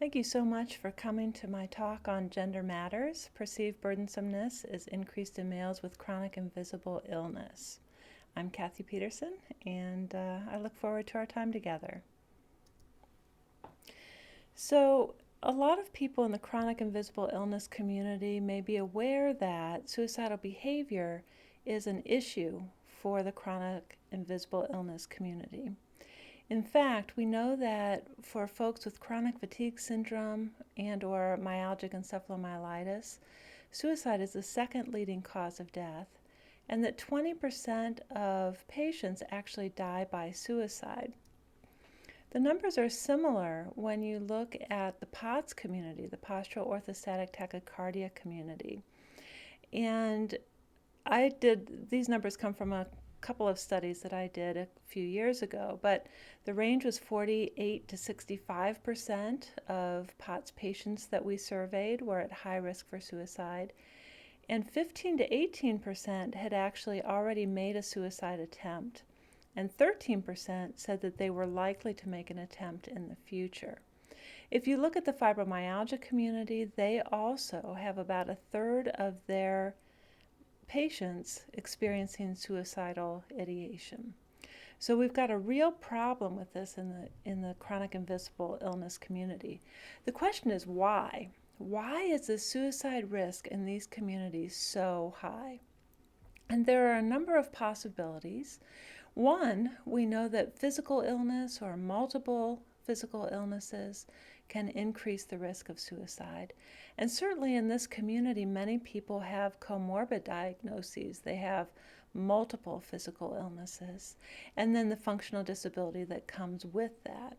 Thank you so much for coming to my talk on Gender Matters. Perceived Burdensomeness is increased in males with chronic invisible illness. I'm Cathy Pederson, and I look forward to our time together. So, a lot of people in the chronic invisible illness community may be aware that suicidal behavior is an issue for the chronic invisible illness community. In fact, we know that for folks with chronic fatigue syndrome and or myalgic encephalomyelitis, suicide is the second leading cause of death, and that 20% of patients actually die by suicide. The numbers are similar when you look at the POTS community, the postural orthostatic tachycardia community. And these numbers come from a couple of studies that I did a few years ago, but the range was 48 to 65% of POTS patients that we surveyed were at high risk for suicide, and 15 to 18% had actually already made a suicide attempt, and 13% said that they were likely to make an attempt in the future. If you look at the fibromyalgia community, they also have about a third of their patients experiencing suicidal ideation. So we've got a real problem with this in the chronic invisible illness community. The question is why? Why is the suicide risk in these communities so high? And there are a number of possibilities. One, we know that physical illness or multiple physical illnesses can increase the risk of suicide. And certainly in this community, many people have comorbid diagnoses. They have multiple physical illnesses, and then the functional disability that comes with that.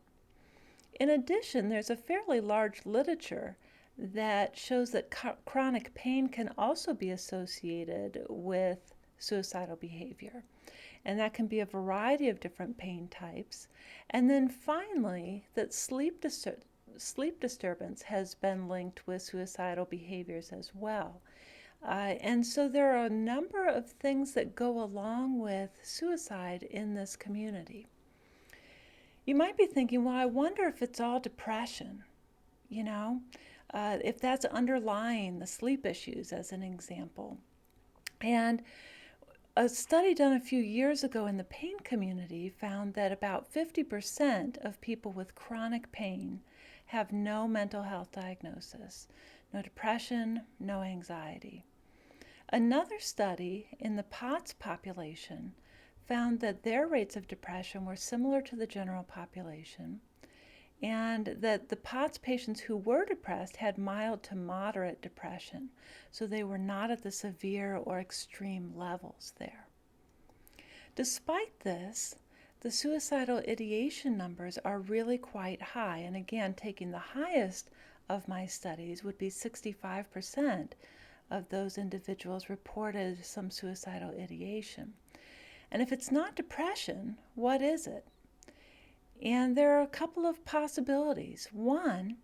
In addition, there's a fairly large literature that shows that chronic pain can also be associated with suicidal behavior. And that can be a variety of different pain types. And then finally, that sleep disturbance has been linked with suicidal behaviors as well. And so there are a number of things that go along with suicide in this community. You might be thinking, well, I wonder if it's all depression, if that's underlying the sleep issues as an example. And a study done a few years ago in the pain community found that about 50% of people with chronic pain have no mental health diagnosis, no depression, no anxiety. Another study in the POTS population found that their rates of depression were similar to the general population, and that the POTS patients who were depressed had mild to moderate depression, so they were not at the severe or extreme levels there. Despite this, the suicidal ideation numbers are really quite high, and again, taking the highest of my studies would be 65% of those individuals reported some suicidal ideation. And if it's not depression, what is it? And there are a couple of possibilities. One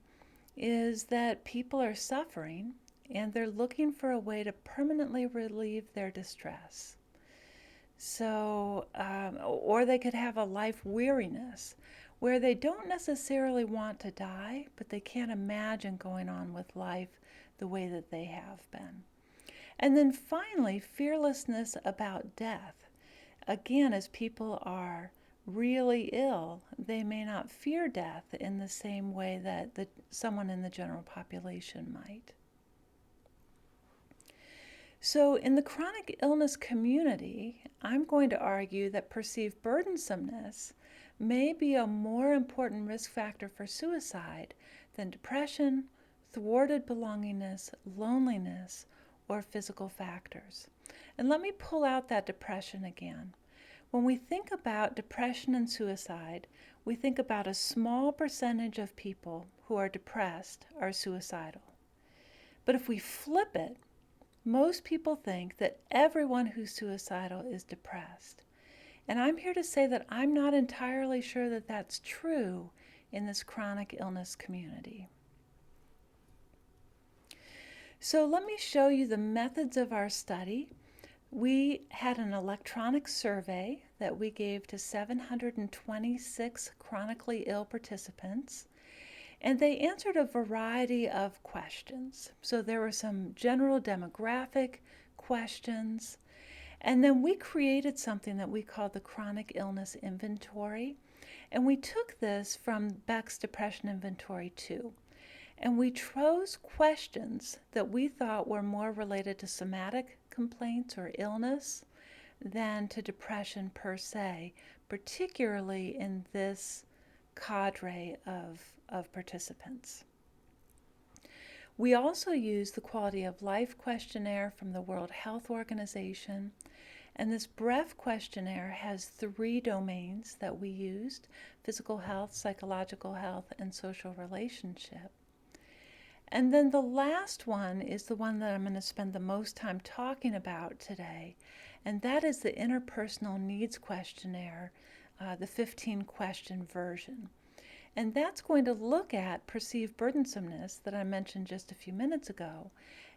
is that people are suffering and they're looking for a way to permanently relieve their distress. So, or they could have a life weariness where they don't necessarily want to die, but they can't imagine going on with life the way that they have been. And then finally, fearlessness about death. Again, as people are really ill, they may not fear death in the same way that someone in the general population might. So in the chronic illness community, I'm going to argue that perceived burdensomeness may be a more important risk factor for suicide than depression, thwarted belongingness, loneliness, or physical factors. And let me pull out that depression again. When we think about depression and suicide, we think about a small percentage of people who are depressed are suicidal. But if we flip it, most people think that everyone who's suicidal is depressed. And I'm here to say that I'm not entirely sure that that's true in this chronic illness community. So let me show you the methods of our study. We had an electronic survey that we gave to 726 chronically ill participants, And they answered a variety of questions. So there were some general demographic questions. And then we created something that we called the Chronic Illness Inventory. And we took this from Beck's Depression Inventory 2. And we chose questions that we thought were more related to somatic complaints or illness than to depression per se, particularly in this cadre of participants. We also used the Quality of Life Questionnaire from the World Health Organization. And this BREF questionnaire has 3 domains that we used: physical health, psychological health, and social relationship. And then the last one is the one that I'm going to spend the most time talking about today, and that is the Interpersonal Needs Questionnaire, the 15-question version. And that's going to look at perceived burdensomeness that I mentioned just a few minutes ago,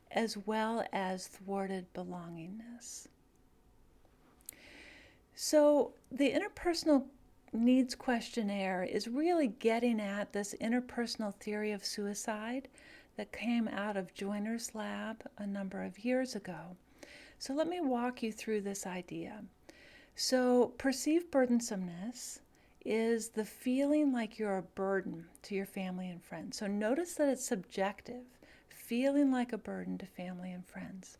as well as thwarted belongingness. So the Interpersonal Needs Questionnaire is really getting at this interpersonal theory of suicide that came out of Joyner's lab a number of years ago. So let me walk you through this idea. So perceived burdensomeness is the feeling like you're a burden to your family and friends. So notice that it's subjective, feeling like a burden to family and friends.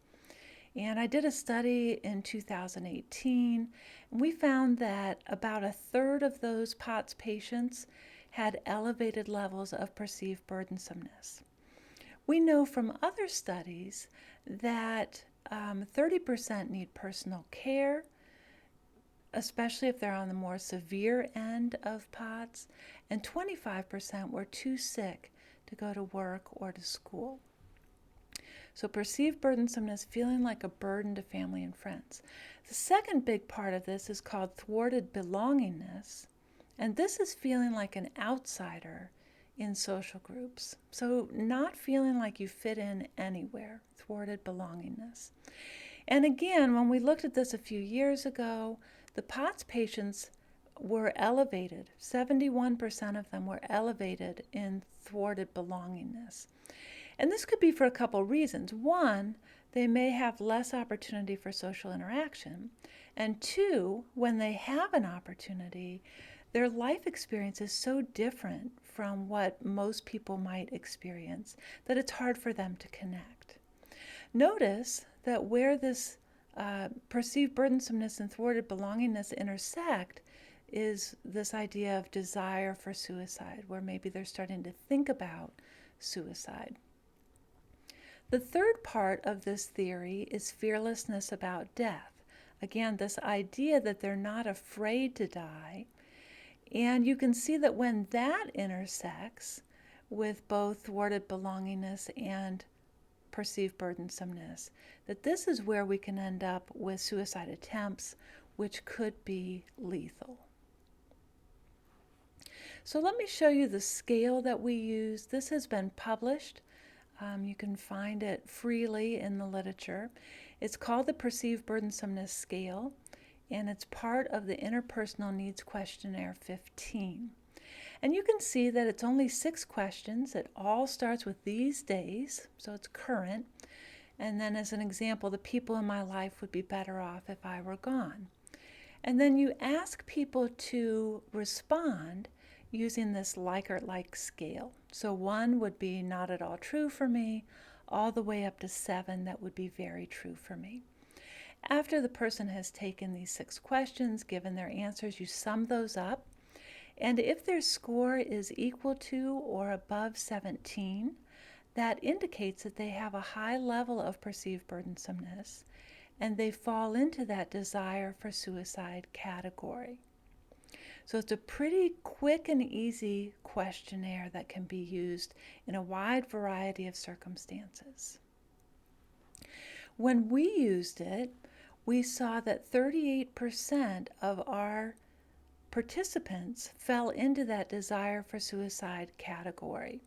And I did a study in 2018, and we found that about 1/3 of those POTS patients had elevated levels of perceived burdensomeness. We know from other studies that 30% need personal care, especially if they're on the more severe end of POTS, and 25% were too sick to go to work or to school. So perceived burdensomeness, feeling like a burden to family and friends. The second big part of this is called thwarted belongingness, and this is feeling like an outsider in social groups. So not feeling like you fit in anywhere, thwarted belongingness. And again, when we looked at this a few years ago, the POTS patients were elevated. 71% of them were elevated in thwarted belongingness. And this could be for a couple reasons. One, they may have less opportunity for social interaction. And 2, when they have an opportunity, their life experience is so different from what most people might experience that it's hard for them to connect. Notice that where this perceived burdensomeness and thwarted belongingness intersect is this idea of desire for suicide, where maybe they're starting to think about suicide. The third part of this theory is fearlessness about death. Again, this idea that they're not afraid to die. And you can see that when that intersects with both thwarted belongingness and perceived burdensomeness, that this is where we can end up with suicide attempts, which could be lethal. So let me show you the scale that we use. This has been published. You can find it freely in the literature. It's called the Perceived Burdensomeness Scale, and it's part of the Interpersonal Needs Questionnaire 15. And you can see that it's only 6 questions. It all starts with these days, so it's current. And then as an example, the people in my life would be better off if I were gone. And then you ask people to respond using this Likert-like scale. So 1 would be not at all true for me, all the way up to 7 that would be very true for me. After the person has taken these 6 questions, given their answers, you sum those up. And if their score is equal to or above 17, that indicates that they have a high level of perceived burdensomeness, and they fall into that desire for suicide category. So it's a pretty quick and easy questionnaire that can be used in a wide variety of circumstances. When we used it, we saw that 38% of our participants fell into that desire for suicide category.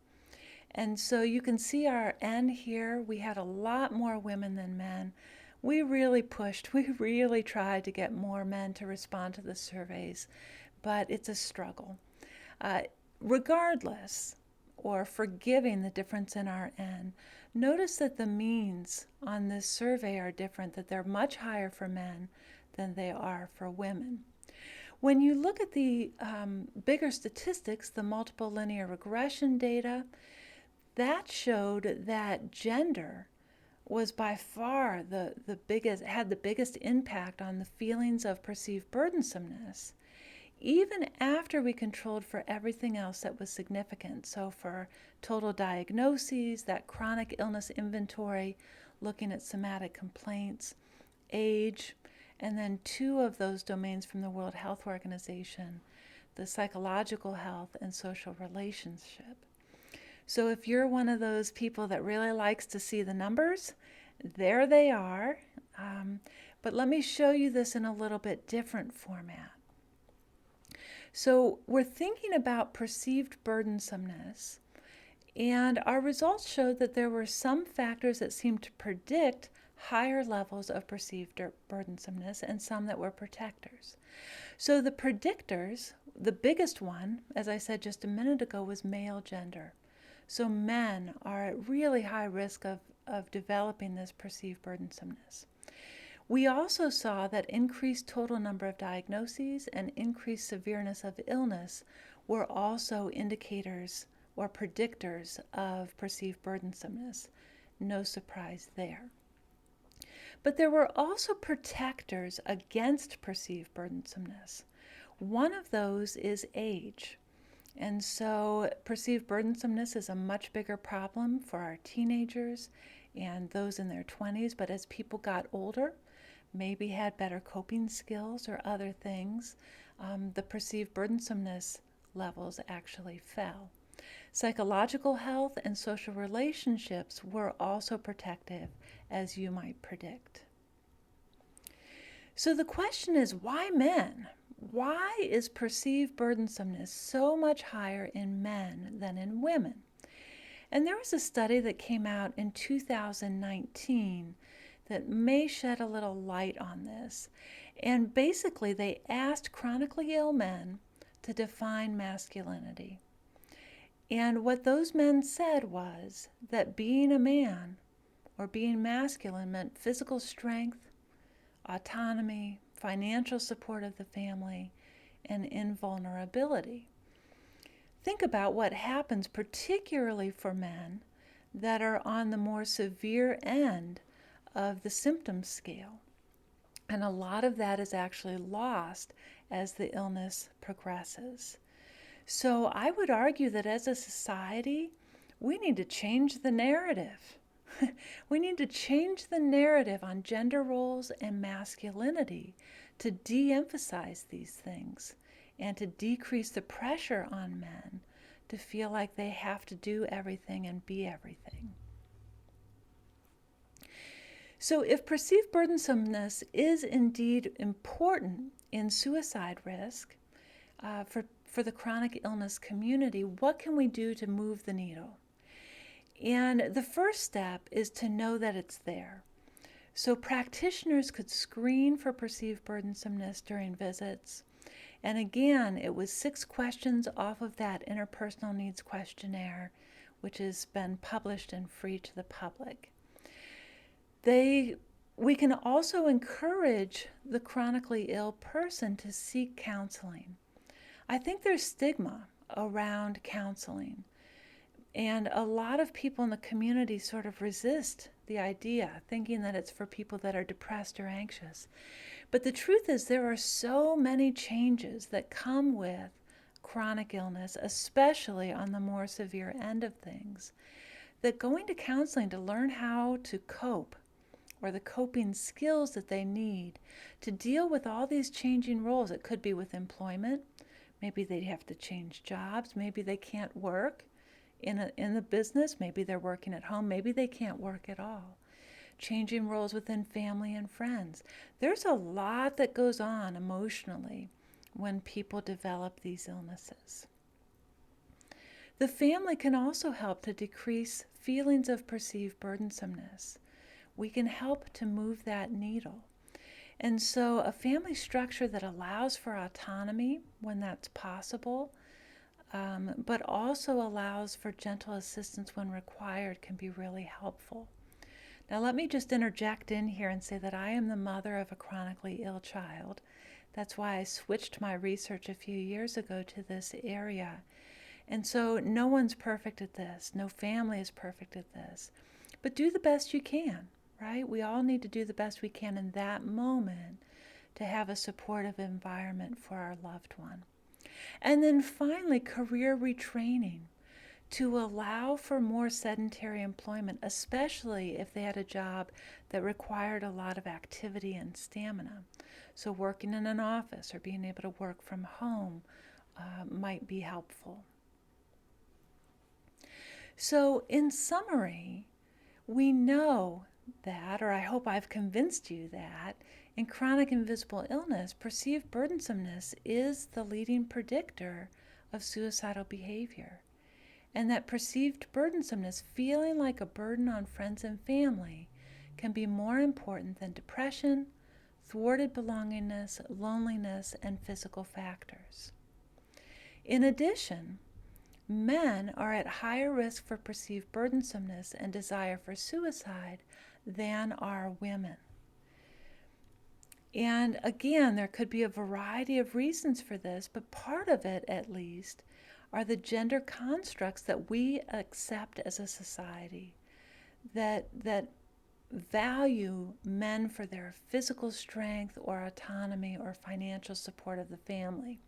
And so you can see our N here. We had a lot more women than men. We really pushed, we really tried to get more men to respond to the surveys, but it's a struggle. Regardless, or forgiving the difference in our N. Notice that the means on this survey are different, that they're much higher for men than they are for women. When you look at the bigger statistics, the multiple linear regression data, that showed that gender was by far the biggest, had the biggest impact on the feelings of perceived burdensomeness, even after we controlled for everything else that was significant. So for total diagnoses, that chronic illness inventory, looking at somatic complaints, age, and then 2 of those domains from the World Health Organization, the psychological health and social relationship. So if you're one of those people that really likes to see the numbers, there they are. But let me show you this in a little bit different format. So we're thinking about perceived burdensomeness, and our results showed that there were some factors that seemed to predict higher levels of perceived burdensomeness and some that were protectors. So the predictors, the biggest one, as I said just a minute ago, was male gender. So men are at really high risk of developing this perceived burdensomeness. We also saw that increased total number of diagnoses and increased severeness of illness were also indicators or predictors of perceived burdensomeness. No surprise there. But there were also protectors against perceived burdensomeness. One of those is age. And so perceived burdensomeness is a much bigger problem for our teenagers and those in their 20s, but as people got older, maybe had better coping skills or other things, the perceived burdensomeness levels actually fell. Psychological health and social relationships were also protective, as you might predict. So the question is, why men? Why is perceived burdensomeness so much higher in men than in women? And there was a study that came out in 2019 that may shed a little light on this. And basically, they asked chronically ill men to define masculinity. And what those men said was that being a man or being masculine meant physical strength, autonomy, financial support of the family, and invulnerability. Think about what happens, particularly for men that are on the more severe end of the symptom scale. And a lot of that is actually lost as the illness progresses. So I would argue that as a society, we need to change the narrative. We need to change the narrative on gender roles and masculinity to de-emphasize these things and to decrease the pressure on men to feel like they have to do everything and be everything. So if perceived burdensomeness is indeed important in suicide risk for the chronic illness community, what can we do to move the needle? And the first step is to know that it's there. So practitioners could screen for perceived burdensomeness during visits. And again, it was 6 questions off of that Interpersonal Needs Questionnaire, which has been published and free to the public. We can also encourage the chronically ill person to seek counseling. I think there's stigma around counseling. And a lot of people in the community sort of resist the idea, thinking that it's for people that are depressed or anxious. But the truth is there are so many changes that come with chronic illness, especially on the more severe end of things, that going to counseling to learn how to cope or the coping skills that they need to deal with all these changing roles. It could be with employment. Maybe they have to change jobs. Maybe they can't work in the business. Maybe they're working at home. Maybe they can't work at all. Changing roles within family and friends. There's a lot that goes on emotionally when people develop these illnesses. The family can also help to decrease feelings of perceived burdensomeness. We can help to move that needle. And so a family structure that allows for autonomy when that's possible, but also allows for gentle assistance when required, can be really helpful. Now, let me just interject in here and say that I am the mother of a chronically ill child. That's why I switched my research a few years ago to this area. And so no one's perfect at this. No family is perfect at this. But do the best you can, right? We all need to do the best we can in that moment to have a supportive environment for our loved one. And then finally, career retraining, to allow for more sedentary employment, especially if they had a job that required a lot of activity and stamina. So working in an office or being able to work from home might be helpful. So in summary, we know that, or I hope I've convinced you that, in chronic invisible illness, perceived burdensomeness is the leading predictor of suicidal behavior. And that perceived burdensomeness, feeling like a burden on friends and family, can be more important than depression, thwarted belongingness, loneliness, and physical factors. In addition, men are at higher risk for perceived burdensomeness and desire for suicide than are women. And again, there could be a variety of reasons for this, but part of it, at least, are the gender constructs that we accept as a society that value men for their physical strength or autonomy or financial support of the family.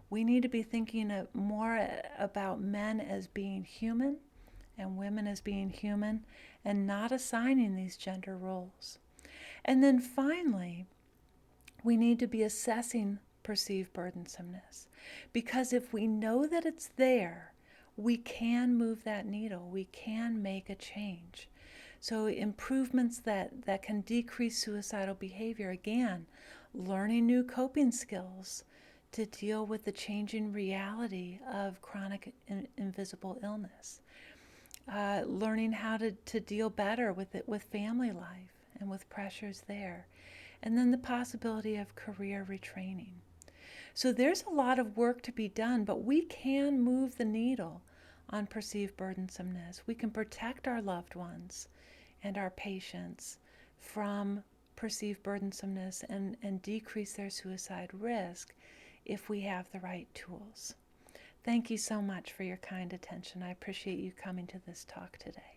We need to be thinking more about men as being human and women as being human, and not assigning these gender roles. And then finally, we need to be assessing perceived burdensomeness, because if we know that it's there, we can move that needle, we can make a change. So improvements that can decrease suicidal behavior, again, learning new coping skills to deal with the changing reality of chronic invisible illness, learning how to deal better with it, with family life and with pressures there, and then the possibility of career retraining. So there's a lot of work to be done, but we can move the needle on perceived burdensomeness. We can protect our loved ones and our patients from perceived burdensomeness and decrease their suicide risk if we have the right tools. Thank you so much for your kind attention. I appreciate you coming to this talk today.